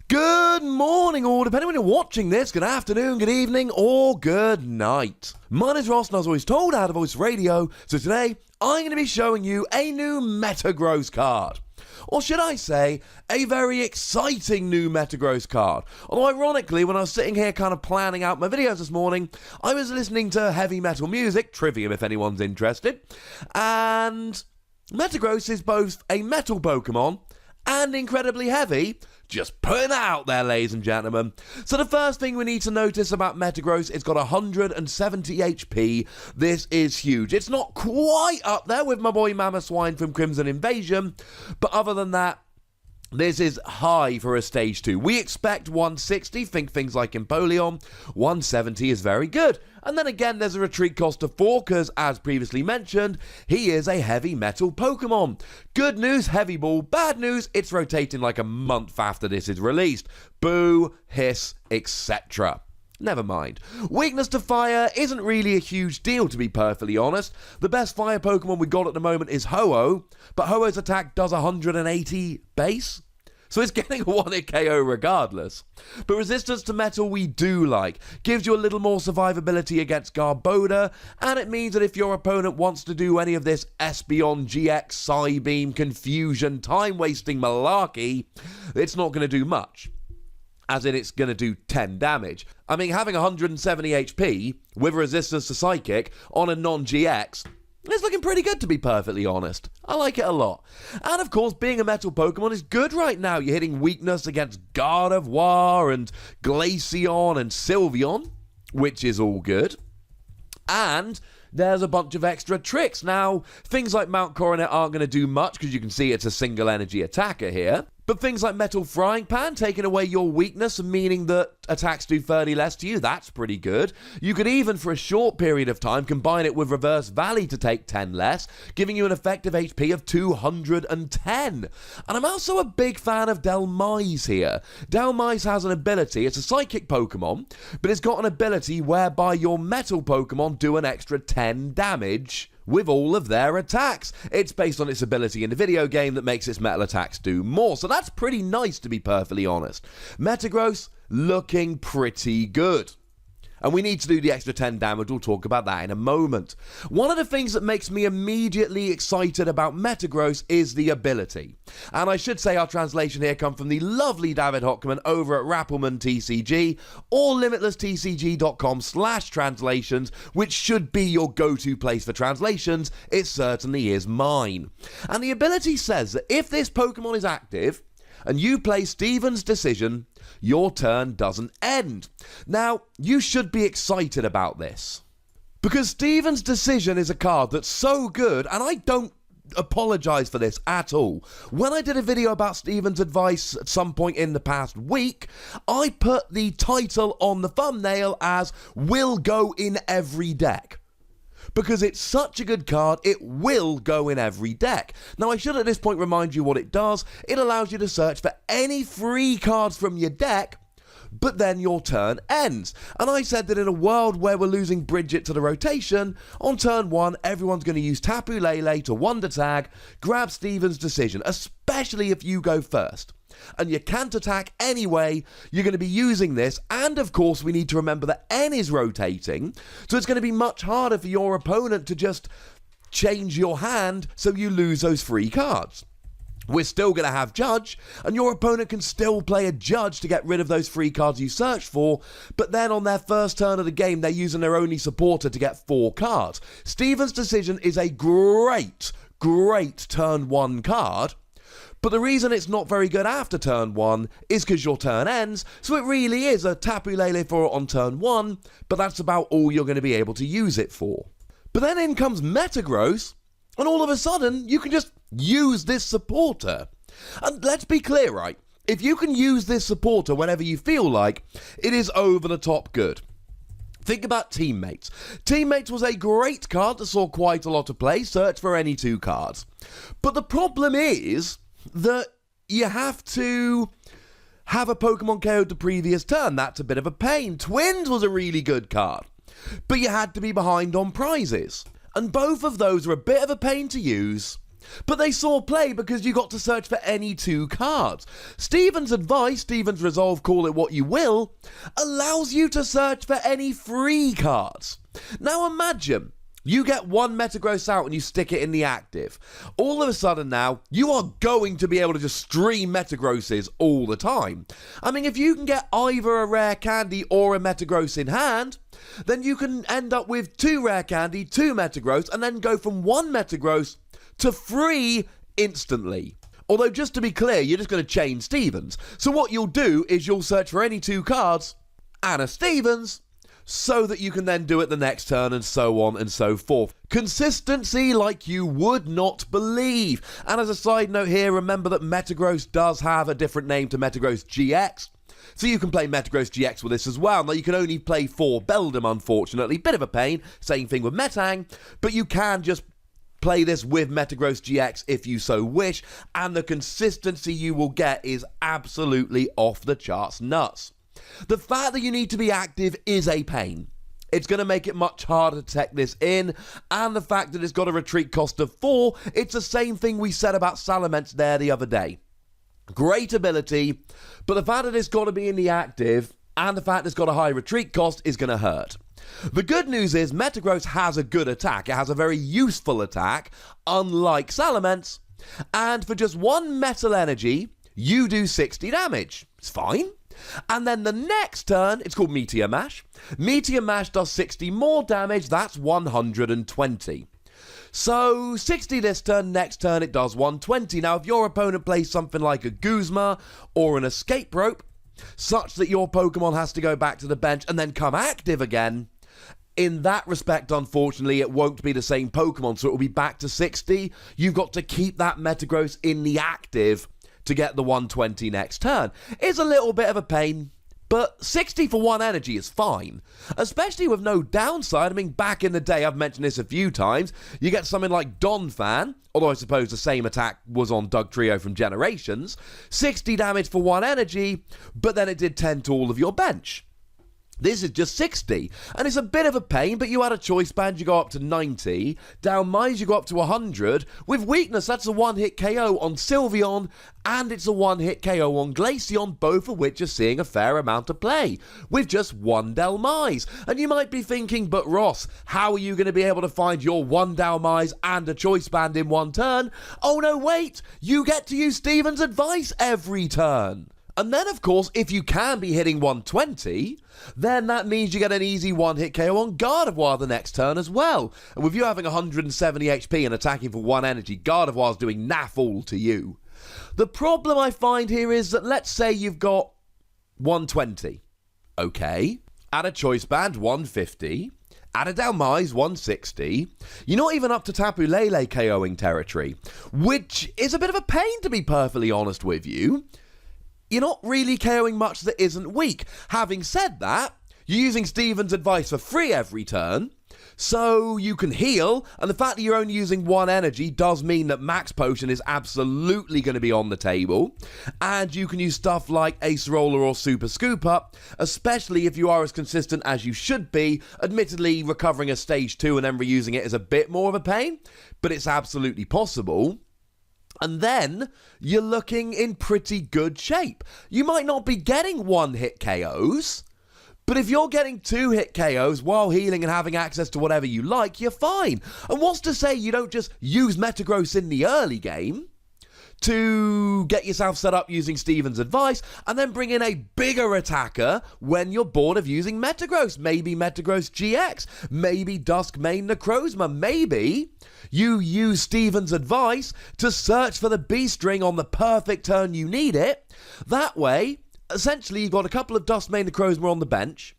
Good morning, or depending when you're watching this, good afternoon, good evening, or good night. My name's Ross, and as always told, out of Voice Radio, so today I'm going to be showing you a new Metagross card. Or should I say, a very exciting new Metagross card. Although ironically, when I was sitting here kind of planning out my videos this morning, I was listening to heavy metal music, Trivium if anyone's interested, and Metagross is both a metal Pokemon and incredibly heavy. Just putting that out there, ladies and gentlemen. So the first thing we need to notice about Metagross, it's got 170 HP. This is huge. It's not quite up there with my boy Mamoswine from Crimson Invasion, but other than that, this is high for a Stage 2. We expect 160, think things like Empoleon. 170 is very good. And then again, there's a retreat cost of 4, because, as previously mentioned, he is a heavy metal Pokemon. Good news, heavy ball. Bad news, it's rotating like a month after this is released. Boo, hiss, etc. Never mind. Weakness to fire isn't really a huge deal, to be perfectly honest. The best fire Pokemon we got at the moment is Ho-Oh, but Ho-Oh's attack does 180 base, so it's getting a 1-hit KO regardless. But resistance to metal we do like. Gives you a little more survivability against Garbodor, and it means that if your opponent wants to do any of this Espeon, GX, Psybeam, confusion, time-wasting malarkey, it's not going to do much. As in, it's going to do 10 damage. I mean, having 170 HP with resistance to Psychic on a non-GX, it's looking pretty good, to be perfectly honest. I like it a lot. And of course, being a metal Pokemon is good right now. You're hitting weakness against Gardevoir and Glaceon and Sylveon, which is all good. And there's a bunch of extra tricks. Now, things like Mount Coronet aren't going to do much, because you can see it's a single energy attacker here. But things like Metal Frying Pan, taking away your weakness and meaning that attacks do 30 less to you, that's pretty good. You could even, for a short period of time, combine it with Reverse Valley to take 10 less, giving you an effective HP of 210. And I'm also a big fan of Delmise here. Delmise has an ability, it's a psychic Pokemon, but it's got an ability whereby your metal Pokemon do an extra 10 damage with all of their attacks. It's based on its ability in the video game that makes its metal attacks do more, so that's pretty nice, to be perfectly honest. Metagross looking pretty good. And we need to do the extra 10 damage, we'll talk about that in a moment. One of the things that makes me immediately excited about Metagross is the ability. And I should say our translation here comes from the lovely David Hochmann over at RappelmannTCG, or limitlesstcg.com/translations, which should be your go-to place for translations. It certainly is mine. And the ability says that if this Pokemon is active, and you play Steven's Decision, your turn doesn't end. Now, you should be excited about this, because Steven's Decision is a card that's so good, and I don't apologise for this at all. When I did a video about Steven's advice at some point in the past week, I put the title on the thumbnail as "Will Go in Every Deck." Because it's such a good card, it will go in every deck. Now, I should at this point remind you what it does. It allows you to search for any free cards from your deck, but then your turn ends. And I said that in a world where we're losing Bridget to the rotation, on turn 1, everyone's going to use Tapu Lele to Wonder Tag, grab Steven's Decision, especially if you go first. And you can't attack anyway, you're going to be using this, and of course we need to remember that N is rotating, so it's going to be much harder for your opponent to just change your hand so you lose those free cards. We're still going to have Judge, and your opponent can still play a Judge to get rid of those free cards you searched for, but then on their first turn of the game they're using their only supporter to get 4 cards. Steven's Decision is a great turn 1 card, but the reason it's not very good after turn 1 is because your turn ends, so it really is a Tapu Lele for it on turn 1, but that's about all you're going to be able to use it for. But then in comes Metagross, and all of a sudden you can just use this supporter. And let's be clear, right? If you can use this supporter whenever you feel like, it is over the top good. Think about Teammates. Teammates was a great card that saw quite a lot of play, search for any 2 cards. But the problem is that you have to have a Pokemon KO'd the previous turn. That's a bit of a pain. Twins was a really good card, but you had to be behind on prizes. And both of those are a bit of a pain to use. But they saw play because you got to search for any 2 cards. Stephen's Advice, Stephen's Resolve, call it what you will, allows you to search for any 3 cards. Now imagine you get 1 Metagross out and you stick it in the active. All of a sudden now, you are going to be able to just stream Metagrosses all the time. I mean, if you can get either a rare candy or a Metagross in hand, then you can end up with 2 rare candy, 2 Metagross, and then go from 1 Metagross to 3 instantly. Although, just to be clear, you're just going to chain Stevens. So what you'll do is you'll search for any 2 cards and a Stevens, so that you can then do it the next turn, and so on and so forth. Consistency like you would not believe. And as a side note here, remember that Metagross does have a different name to Metagross GX. So you can play Metagross GX with this as well. Now, you can only play 4 Beldum, unfortunately. Bit of a pain. Same thing with Metang. But you can just play this with Metagross GX if you so wish. And the consistency you will get is absolutely off the charts nuts. The fact that you need to be active is a pain. It's going to make it much harder to tech this in, and the fact that it's got a retreat cost of 4, it's the same thing we said about Salamence there the other day. Great ability, but the fact that it's got to be in the active, and the fact that it's got a high retreat cost is going to hurt. The good news is Metagross has a good attack. It has a very useful attack, unlike Salamence, and for just 1 metal energy, you do 60 damage. It's fine. And then the next turn, it's called Meteor Mash. Meteor Mash does 60 more damage, that's 120. So 60 this turn, next turn it does 120. Now if your opponent plays something like a Guzma or an Escape Rope, such that your Pokemon has to go back to the bench and then come active again, in that respect, unfortunately, it won't be the same Pokemon, so it will be back to 60. You've got to keep that Metagross in the active to get the 120 next turn. It's a little bit of a pain, but 60 for 1 energy is fine, especially with no downside. I mean, back in the day, I've mentioned this a few times, you get something like Donphan, although I suppose the same attack was on Dugtrio from Generations, 60 damage for 1 energy, but then it did 10 to all of your bench. This is just 60, and it's a bit of a pain, but you add a choice band, you go up to 90, down Mize, you go up to 100, with weakness, that's a 1-hit KO on Sylveon, and it's a 1-hit KO on Glaceon, both of which are seeing a fair amount of play, with just 1 Delmise. And you might be thinking, but Ross, how are you going to be able to find your 1 Delmise and a choice band in 1 turn? Oh no, wait, you get to use Stephen's Advice every turn. And then, of course, if you can be hitting 120, then that means you get an easy 1-hit KO on Gardevoir the next turn as well. And with you having 170 HP and attacking for 1 energy, Gardevoir's doing naff all to you. The problem I find here is that let's say you've got 120. Okay. Add a choice band, 150. Add a Dalmise, 160. You're not even up to Tapu Lele KOing territory, which is a bit of a pain, to be perfectly honest with you. You're not really KOing much that isn't weak. Having said that, you're using Stephen's Advice for free every turn, so you can heal, and the fact that you're only using 1 energy does mean that Max Potion is absolutely going to be on the table, and you can use stuff like Ace Roller or Super Scoop Up, especially if you are as consistent as you should be. Admittedly, recovering a Stage 2 and then reusing it is a bit more of a pain, but it's absolutely possible. And then you're looking in pretty good shape. You might not be getting 1-hit KOs, but if you're getting 2-hit KOs while healing and having access to whatever you like, you're fine. And what's to say you don't just use Metagross in the early game to get yourself set up using Stephen's Advice, and then bring in a bigger attacker when you're bored of using Metagross. Maybe Metagross GX, maybe Duskmane Necrozma, maybe you use Stephen's Advice to search for the B-string on the perfect turn you need it. That way, essentially, you've got a couple of Duskmane Necrozma on the bench.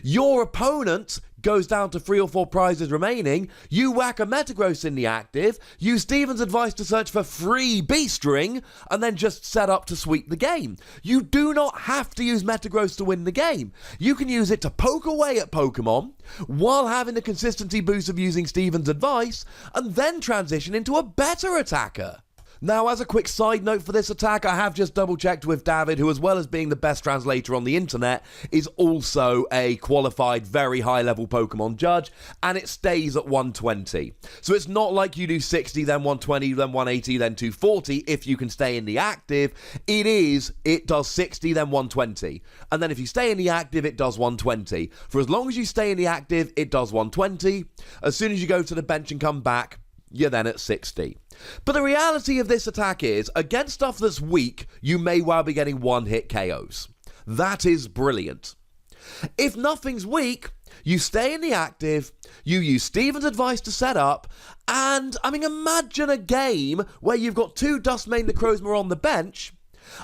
Your opponent goes down to 3 or 4 prizes remaining. You whack a Metagross in the active, use Stephen's Advice to search for free B-string, and then just set up to sweep the game. You do not have to use Metagross to win the game. You can use it to poke away at Pokemon while having the consistency boost of using Stephen's Advice, and then transition into a better attacker. Now, as a quick side note for this attack, I have just double checked with David, who, as well as being the best translator on the internet, is also a qualified, very high level Pokemon judge, and it stays at 120. So it's not like you do 60, then 120, then 180, then 240 if you can stay in the active. It does 60, then 120. And then if you stay in the active, it does 120. For as long as you stay in the active, it does 120. As soon as you go to the bench and come back, you're then at 60. But the reality of this attack is, against stuff that's weak, you may well be getting one-hit KOs. That is brilliant. If nothing's weak, you stay in the active, you use Steven's advice to set up, and, imagine a game where you've got 2 Dustmane Necrozma on the bench,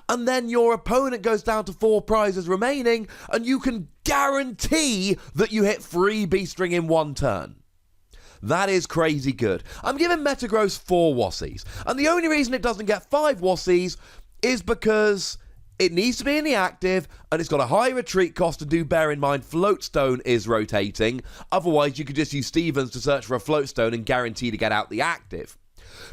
and then your opponent goes down to 4 prizes remaining, and you can guarantee that you hit 3 Beastring in one turn. That is crazy good. I'm giving Metagross 4 Wassies, and the only reason it doesn't get 5 Wassies is because it needs to be in the active, and it's got a high retreat cost, and do bear in mind Floatstone is rotating. Otherwise, you could just use Stevens to search for a Floatstone and guarantee to get out the active.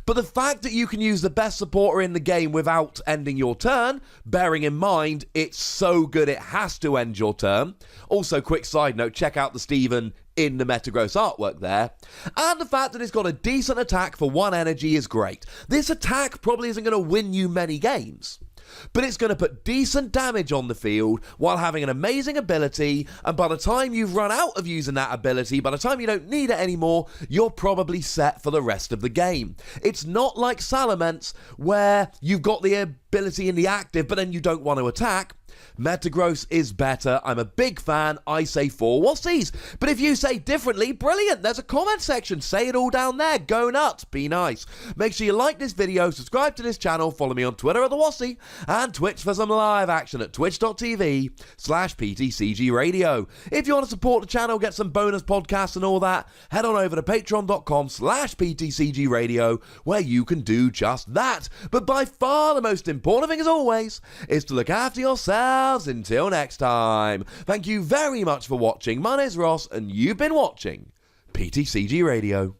But the fact that you can use the best supporter in the game without ending your turn, bearing in mind it's so good it has to end your turn. Also, quick side note, check out the Steven in the Metagross artwork there. And the fact that it's got a decent attack for 1 energy is great. This attack probably isn't going to win you many games, but it's going to put decent damage on the field while having an amazing ability, and by the time you've run out of using that ability, by the time you don't need it anymore, you're probably set for the rest of the game. It's not like Salamence, where you've got the ability in the active, but then you don't want to attack. Metagross is better. I'm a big fan. I say 4 Wassies. But if you say differently, brilliant. There's a comment section. Say it all down there. Go nuts. Be nice. Make sure you like this video, subscribe to this channel, follow me on Twitter at The Wassie, and Twitch for some live action at twitch.tv/PTCGRadio. If you want to support the channel, get some bonus podcasts and all that, head on over to patreon.com/PTCGRadio, where you can do just that. But by far the most important thing, as always, is to look after yourselves. Until next time, thank you very much for watching. My name's Ross, and you've been watching PTCG Radio.